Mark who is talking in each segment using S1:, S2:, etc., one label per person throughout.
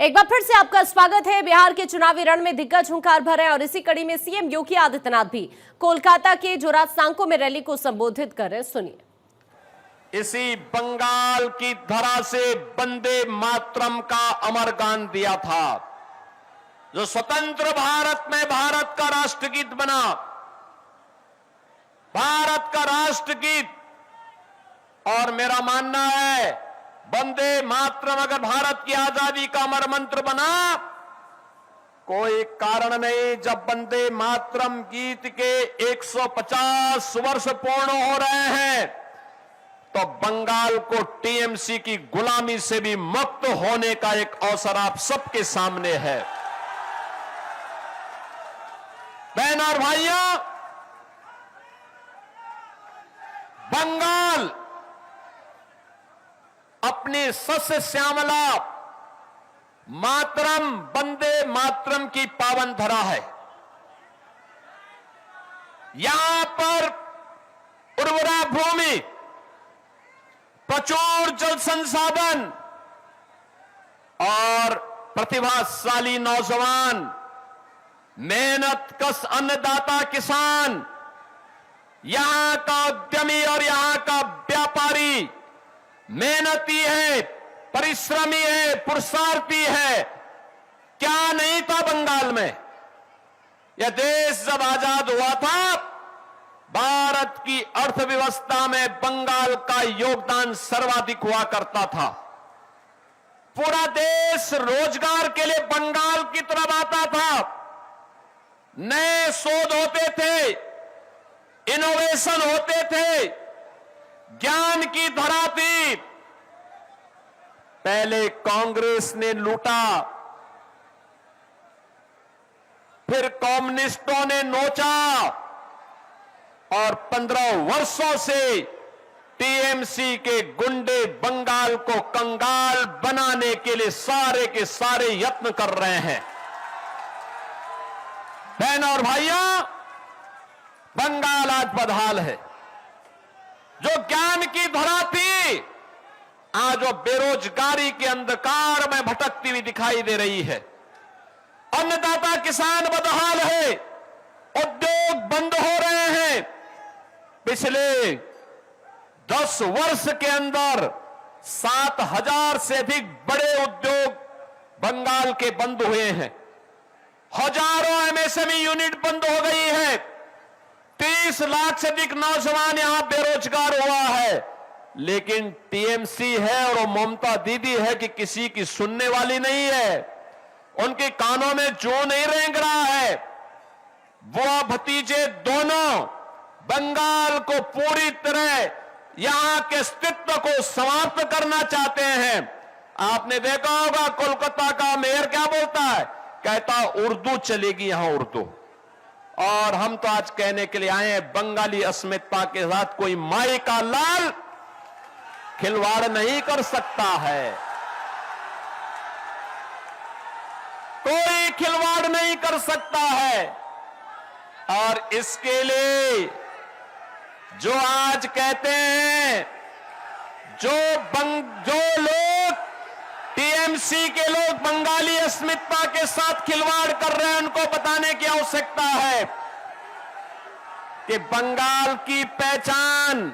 S1: एक बार फिर से आपका स्वागत है। बिहार के चुनावी रण में दिग्गज हुंकार भर रहे हैं और इसी कड़ी में सीएम योगी आदित्यनाथ भी कोलकाता के जोरात सांको में रैली को संबोधित कर रहे हैं। सुनिए।
S2: इसी बंगाल की धरा से वंदे मातरम का अमर गान दिया था, जो स्वतंत्र भारत में भारत का राष्ट्रगीत बना। भारत का राष्ट्रगीत, और मेरा मानना है वंदे मातरम अगर भारत की आजादी का अमर मंत्र बना, कोई कारण नहीं जब वंदे मातरम गीत के 150 वर्ष पूर्ण हो रहे हैं तो बंगाल को टीएमसी की गुलामी से भी मुक्त होने का एक अवसर आप सबके सामने है। बहन और भाइयों, बंगाल अपनी सस्य श्यामला मातरम वंदे मातरम की पावन धरा है। यहां पर उर्वरा भूमि, प्रचुर जल संसाधन और प्रतिभाशाली नौजवान, मेहनत कश अन्नदाता किसान, यहां का उद्यमी और यहां का व्यापारी मेहनती है, परिश्रमी है, पुरुषार्थी है। क्या नहीं था बंगाल में? यह देश जब आजाद हुआ था, भारत की अर्थव्यवस्था में बंगाल का योगदान सर्वाधिक हुआ करता था। पूरा देश रोजगार के लिए बंगाल की तरफ आता था। नए शोध होते थे, इनोवेशन होते थे, ज्ञान की धरा थी। पहले कांग्रेस ने लूटा, फिर कम्युनिस्टों ने नोचा और 15 वर्षों से टीएमसी के गुंडे बंगाल को कंगाल बनाने के लिए सारे के सारे यत्न कर रहे हैं। बहन और भाइयों, बंगाल आज बदहाल है। जो ज्ञान की धरा थी, आज वो बेरोजगारी के अंधकार में भटकती हुई दिखाई दे रही है। अन्नदाता किसान बदहाल है, उद्योग बंद हो रहे हैं। पिछले 10 वर्ष के अंदर 7,000 से अधिक बड़े उद्योग बंगाल के बंद हुए हैं। हजारों एमएसएमई यूनिट बंद हो गई है। 30 लाख से अधिक नौजवान यहां बेरोजगार हुआ है। लेकिन टीएमसी है और वो ममता दीदी है कि किसी की सुनने वाली नहीं है। उनके कानों में जू नहीं रेंग रहा है। बुआ भतीजे दोनों बंगाल को पूरी तरह यहां के अस्तित्व को समाप्त करना चाहते हैं। आपने देखा होगा कोलकाता का मेयर क्या बोलता है, कहता उर्दू चलेगी यहां, उर्दू। और हम तो आज कहने के लिए आए हैं, बंगाली अस्मिता के साथ कोई माई का लाल खिलवाड़ नहीं कर सकता है, कोई खिलवाड़ नहीं कर सकता है। और इसके लिए जो आज कहते हैं, जो लोग टीएमसी के लोग बंगाली अस्मिता के साथ खिलवाड़ कर रहे हैं, उनको बताने की आवश्यकता है कि बंगाल की पहचान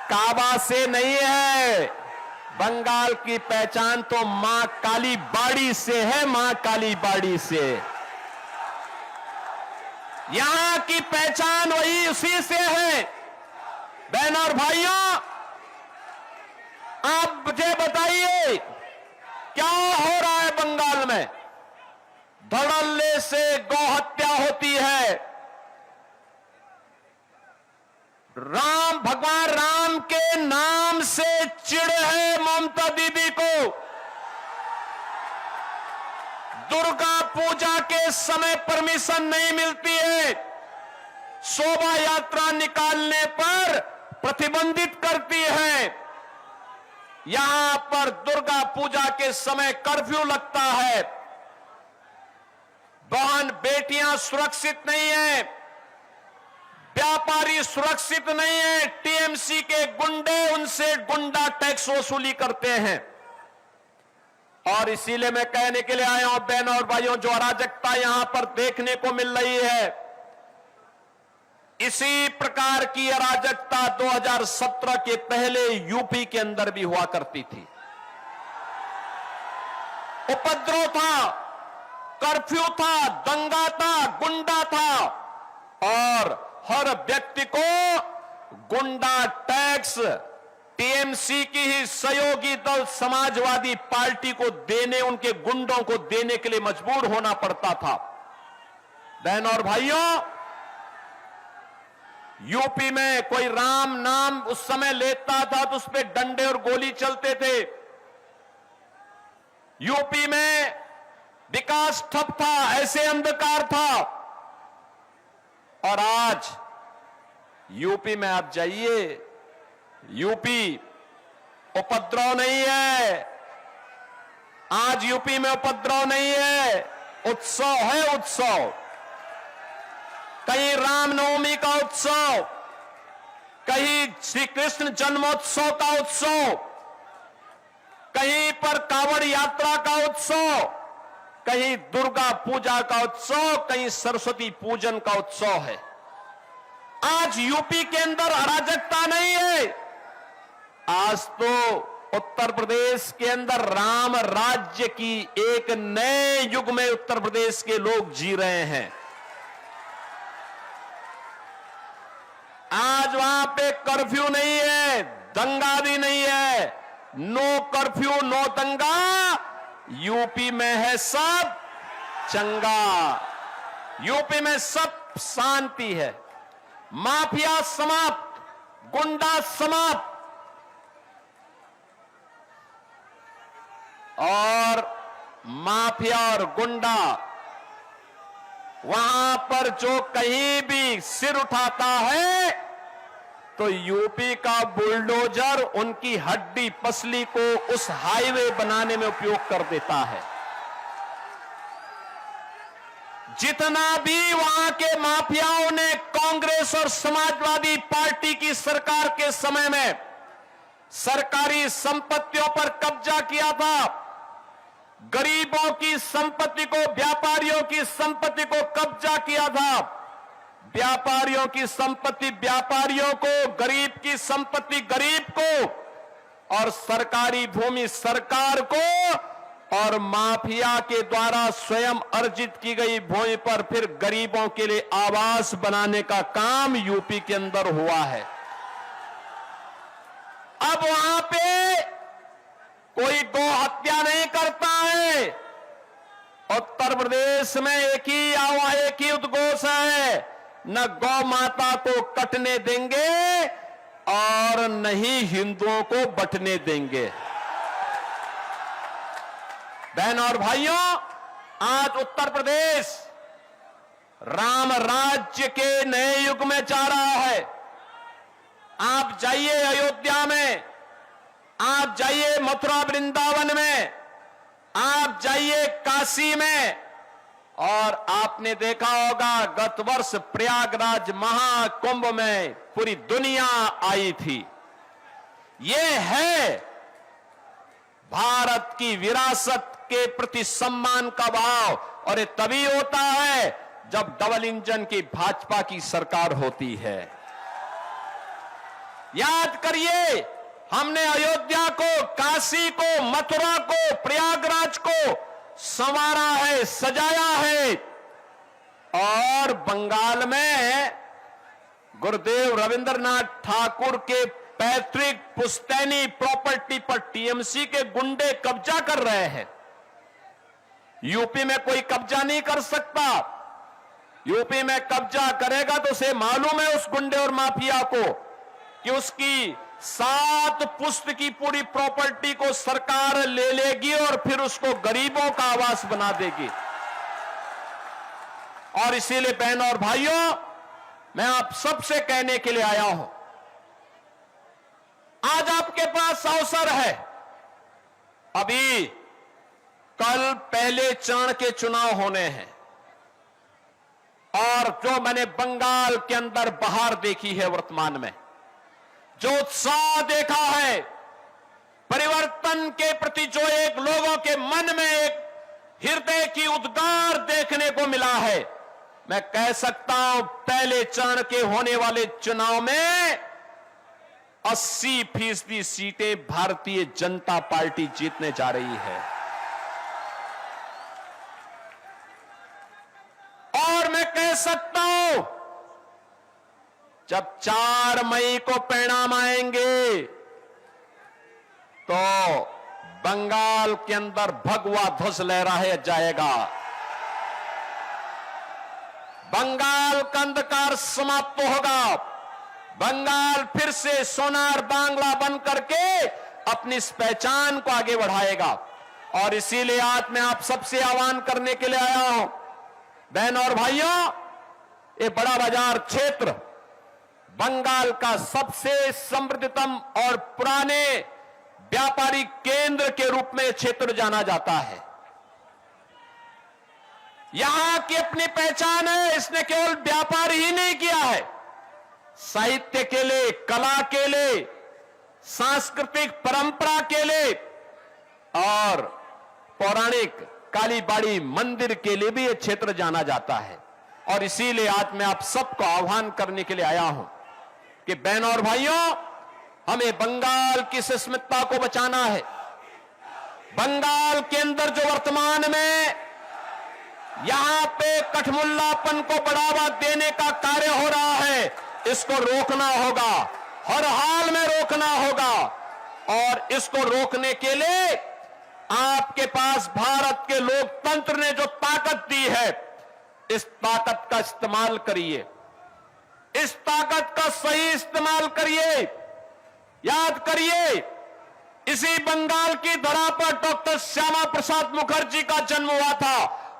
S2: काबा से नहीं है। बंगाल की पहचान तो मां काली बाड़ी से है, मां काली बाड़ी से। यहां की पहचान वही उसी से है। बहन और भाइयों, आप मुझे बताइए क्या हो रहा है बंगाल में? धड़ल्ले से गौहत्या होती है। भगवान राम के नाम से चिढ़ है ममता दीदी को। दुर्गा पूजा के समय परमिशन नहीं मिलती है, शोभा यात्रा निकालने पर प्रतिबंधित करती है। यहां पर दुर्गा पूजा के समय कर्फ्यू लगता है। बहन बेटियां सुरक्षित नहीं है, व्यापारी सुरक्षित नहीं है। टीएमसी के गुंडे उनसे गुंडा टैक्स वसूली करते हैं। और इसीलिए मैं कहने के लिए आया हूं, बहनों और भाइयों, जो अराजकता यहां पर देखने को मिल रही है, इसी प्रकार की अराजकता 2017 के पहले यूपी के अंदर भी हुआ करती थी। उपद्रव था, कर्फ्यू था, दंगा था, गुंडा था, और हर व्यक्ति को गुंडा टैक्स टीएमसी की ही सहयोगी दल समाजवादी पार्टी को देने, उनके गुंडों को देने के लिए मजबूर होना पड़ता था। बहनों और भाइयों, यूपी में कोई राम नाम उस समय लेता था तो उस पर डंडे और गोली चलते थे। यूपी में विकास ठप था, ऐसे अंधकार था। और आज यूपी में आप जाइए, यूपी उपद्रव नहीं है। आज यूपी में उपद्रव नहीं है, उत्सव है, उत्सव। कहीं रामनवमी का उत्सव, कहीं श्री कृष्ण जन्मोत्सव का उत्सव, कहीं पर कांवड़ यात्रा का उत्सव, कहीं दुर्गा पूजा का उत्सव, कहीं सरस्वती पूजन का उत्सव है। आज यूपी के अंदर अराजकता नहीं है। आज तो उत्तर प्रदेश के अंदर राम राज्य की एक नए युग में उत्तर प्रदेश के लोग जी रहे हैं। आज वहां पे कर्फ्यू नहीं है, दंगा भी नहीं है। नो कर्फ्यू, नो दंगा। यूपी में है सब चंगा। यूपी में सब शांति है। माफिया समाप्त, गुंडा समाप्त। और माफिया और गुंडा वहां पर जो कहीं भी सिर उठाता है तो यूपी का बुलडोजर उनकी हड्डी पसली को उस हाईवे बनाने में उपयोग कर देता है। जितना भी वहां के माफियाओं ने कांग्रेस और समाजवादी पार्टी की सरकार के समय में सरकारी संपत्तियों पर कब्जा किया था, गरीबों की संपत्ति को, व्यापारियों की संपत्ति को कब्जा किया था, व्यापारियों की संपत्ति व्यापारियों को, गरीब की संपत्ति गरीब को, और सरकारी भूमि सरकार को, और माफिया के द्वारा स्वयं अर्जित की गई भूमि पर फिर गरीबों के लिए आवास बनाने का काम यूपी के अंदर हुआ है। अब वहां पे कोई गौ हत्या नहीं करता है। उत्तर प्रदेश में एक ही उद्घोष है, न गौ माता को कटने देंगे और न ही हिंदुओं को बंटने देंगे। बहनों और भाइयों, आज उत्तर प्रदेश राम राज्य के नए युग में जा रहा है। आप जाइए अयोध्या में, आप जाइए मथुरा वृंदावन में, आप जाइए काशी में, और आपने देखा होगा गत वर्ष प्रयागराज महाकुंभ में पूरी दुनिया आई थी। ये है भारत की विरासत के प्रति सम्मान का भाव, और ये तभी होता है जब डबल इंजन की भाजपा की सरकार होती है। याद करिए, हमने अयोध्या को, काशी को, मथुरा को, प्रयागराज को संवारा है, सजाया है। और बंगाल में गुरुदेव रविंद्रनाथ ठाकुर के पैतृक पुश्तैनी प्रॉपर्टी पर टीएमसी के गुंडे कब्जा कर रहे हैं। यूपी में कोई कब्जा नहीं कर सकता। यूपी में कब्जा करेगा तो उसे मालूम है उस गुंडे और माफिया को कि उसकी 7 पुश्त की पूरी प्रॉपर्टी को सरकार ले लेगी और फिर उसको गरीबों का आवास बना देगी। और इसीलिए बहनों और भाइयों, मैं आप सबसे कहने के लिए आया हूं, आज आपके पास अवसर है। अभी कल पहले चरण के चुनाव होने हैं, और जो मैंने बंगाल के अंदर बहार देखी है, वर्तमान में जो उत्साह देखा है, परिवर्तन के प्रति जो एक लोगों के मन हृदय की उद्गार देखने को मिला है। मैं कह सकता हूं पहले चरण के होने वाले चुनाव में 80% सीटें भारतीय जनता पार्टी जीतने जा रही है। और मैं कह सकता हूं जब 4 मई को परिणाम आएंगे तो बंगाल के अंदर भगवा ध्वज लहराया जाएगा। बंगाल का अंधकार समाप्त होगा। बंगाल फिर से सोनार बांग्ला बन करके अपनी इस पहचान को आगे बढ़ाएगा। और इसीलिए आज मैं आप सबसे आह्वान करने के लिए आया हूं, बहन और भाइयों, ये बड़ा बाजार क्षेत्र बंगाल का सबसे समृद्धतम और पुराने व्यापारिक केंद्र के रूप में क्षेत्र जाना जाता है। यहां की अपनी पहचान है। इसने केवल व्यापार ही नहीं किया है, साहित्य के लिए, कला के लिए, सांस्कृतिक परंपरा के लिए और पौराणिक कालीबाड़ी मंदिर के लिए भी यह क्षेत्र जाना जाता है। और इसीलिए आज मैं आप सबको आह्वान करने के लिए आया हूं कि बहनों और भाइयों, हमें बंगाल की अस्मिता को बचाना है। बंगाल के अंदर जो वर्तमान में यहां पे कठमुल्लापन को बढ़ावा देने का कार्य हो रहा है, इसको रोकना होगा, हर हाल में रोकना होगा। और इसको रोकने के लिए आपके पास भारत के लोकतंत्र ने जो ताकत दी है, इस ताकत का इस्तेमाल करिए, इस ताकत का सही इस्तेमाल करिए। याद करिए, इसी बंगाल की धरा पर डॉक्टर श्यामा प्रसाद मुखर्जी का जन्म हुआ था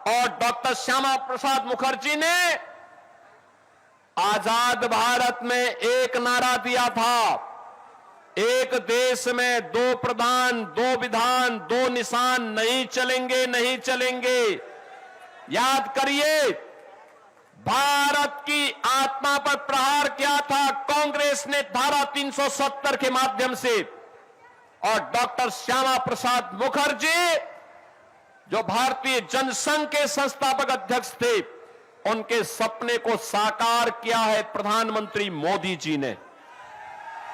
S2: और डॉक्टर श्यामा प्रसाद मुखर्जी ने आजाद भारत में एक नारा दिया था, एक देश में 2 प्रधान, 2 विधान, 2 निशान नहीं चलेंगे, नहीं चलेंगे। याद करिए, भारत की आत्मा पर प्रहार किया था कांग्रेस ने धारा 370 के माध्यम से। और डॉक्टर श्यामा प्रसाद मुखर्जी जो भारतीय जनसंघ के संस्थापक अध्यक्ष थे, उनके सपने को साकार किया है प्रधानमंत्री मोदी जी ने।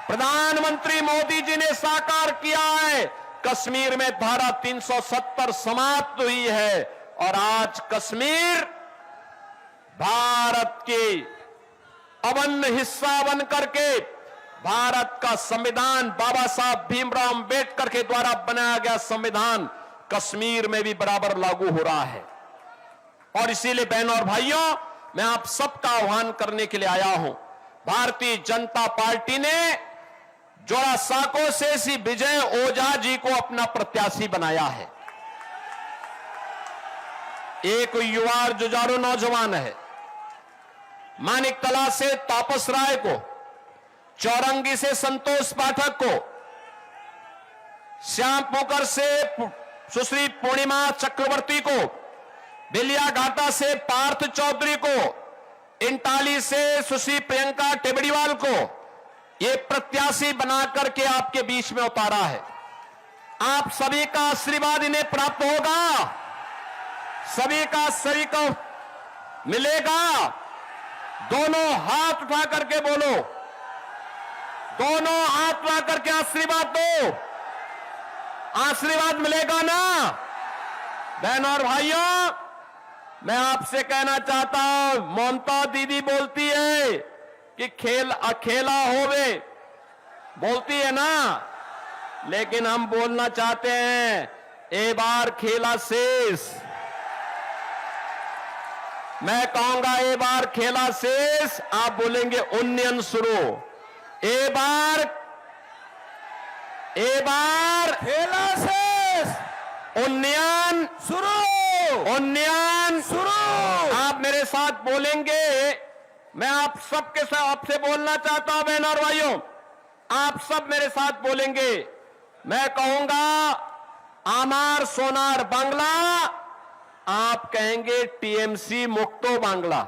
S2: प्रधानमंत्री मोदी जी ने साकार किया है। कश्मीर में धारा 370 समाप्त हुई है और आज कश्मीर भारत के अभिन्न हिस्सा बन करके भारत का संविधान, बाबा साहब भीमराव अंबेडकर के द्वारा बनाया गया संविधान कश्मीर में भी बराबर लागू हो रहा है। और इसीलिए बहनों और भाइयों, मैं आप सबका आह्वान करने के लिए आया हूं। भारतीय जनता पार्टी ने जोरासांको से श्री विजय ओझा जी को अपना प्रत्याशी बनाया है। एक युवा जुझारू नौजवान है। मानिकतला से तापस राय को, चौरंगी से संतोष पाठक को, श्यामपुकर से सुश्री पूर्णिमा चक्रवर्ती को, बिलियाघाटा से पार्थ चौधरी को, इंटाली से सुश्री प्रियंका टेबड़ीवाल को ये प्रत्याशी बनाकर के आपके बीच में उतारा है। आप सभी का आशीर्वाद इन्हें प्राप्त होगा, सभी का सभी को मिलेगा। दोनों हाथ उठा करके बोलो, दोनों हाथ उठा करके आशीर्वाद दो। आशीर्वाद मिलेगा ना? बहनों और भाइयों, मैं आपसे कहना चाहता हूं, ममता दीदी बोलती है कि खेल अकेला होवे, बोलती है ना, लेकिन हम बोलना चाहते हैं, ए बार खेला शेष। मैं कहूंगा ए बार खेला शेष, आप बोलेंगे उन्नयन शुरू। ए बार
S3: खेला शेष,
S2: उन्नयन
S3: शुरू,
S2: उन्नयन
S3: शुरू।
S2: आप मेरे साथ बोलेंगे। मैं आप सबके साथ आपसे बोलना चाहता हूं बहनों और भाइयों, आप सब मेरे साथ बोलेंगे। मैं कहूंगा आमार सोनार बांग्ला, आप कहेंगे टीएमसी मुक्तो बांग्ला।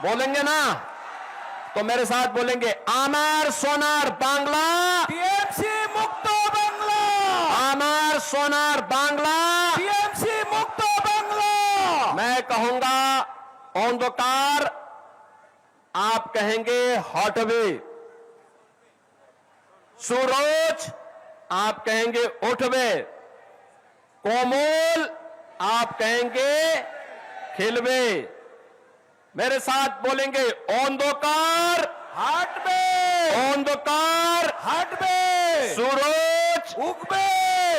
S2: बोलेंगे ना? तो मेरे साथ बोलेंगे, आमार सोनार बांग्ला,
S3: टीएमसी मुक्तो बांग्ला,
S2: आमार सोनार बांग्ला,
S3: टीएमसी मुक्तो
S2: कहूंगा औंधकार, आप कहेंगे हटवे। सूरज, आप कहेंगे उठवे। कोमल, आप कहेंगे खिलवे। मेरे साथ बोलेंगे औंधकार
S3: हटबे,
S2: औंधकार
S3: हटबे,
S2: सूरज
S3: उगबे,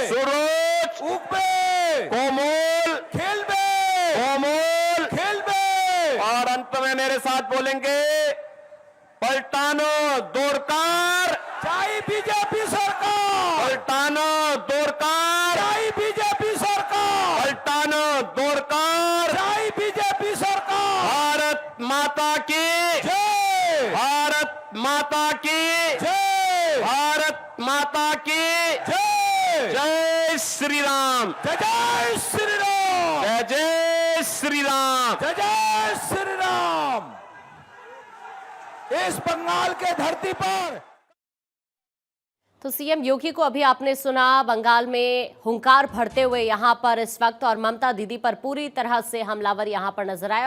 S2: सूरज
S3: उगबे,
S2: कोमल
S3: खेलबे,
S2: कोमल।
S3: खेलबे,
S2: और अंत में मेरे साथ बोलेंगे पलटानो दोरकार,
S3: चाहे बीजेपी सरकार,
S2: पलटानो दोरकार,
S3: चाहे बीजेपी सरकार,
S2: पलटानो दोरकार।
S3: चाहे बीजेपी सरकार।
S2: भारत माता की
S3: जय,
S2: भारत माता की
S3: जय,
S2: भारत माता की
S3: जय,
S2: जय श्री राम,
S3: जय जय श्री राम,
S2: जय जय श्री राम।
S3: जय जय श्री राम। इस बंगाल के धरती पर
S1: तो सीएम योगी को अभी आपने सुना, बंगाल में हुंकार भरते हुए यहां पर इस वक्त, और ममता दीदी पर पूरी तरह से हमलावर यहां पर नजर आए।